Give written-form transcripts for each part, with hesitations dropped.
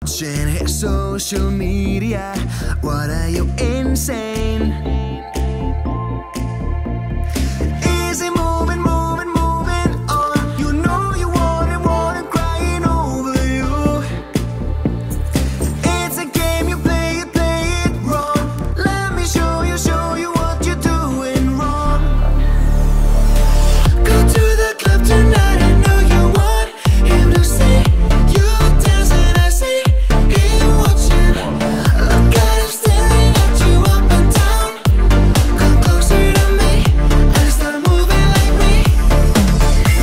Watching his social media, what are you insane? Easy moving, moving, moving on. You know you want it, crying over you. It's a game, you play it wrong. Let me show you what you're doing wrong. Go to the club tonight, I know you want him to see you dancing, I see him watching. Look at him staring at you up and down. Come closer to me and start moving like me.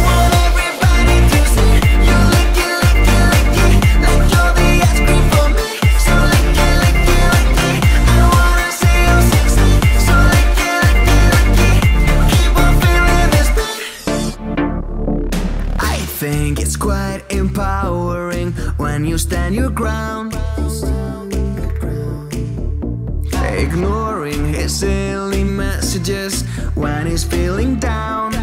Want everybody to see you lick it, lick it, lick it, like you're the ice cream for me. So lick it, lick it, lick it. I wanna see you sexy. So lick it, lick it, lick it. Keep on feeling this beat. I think it's quite empowering when you stand your ground, ignoring his silly messages when he's feeling down.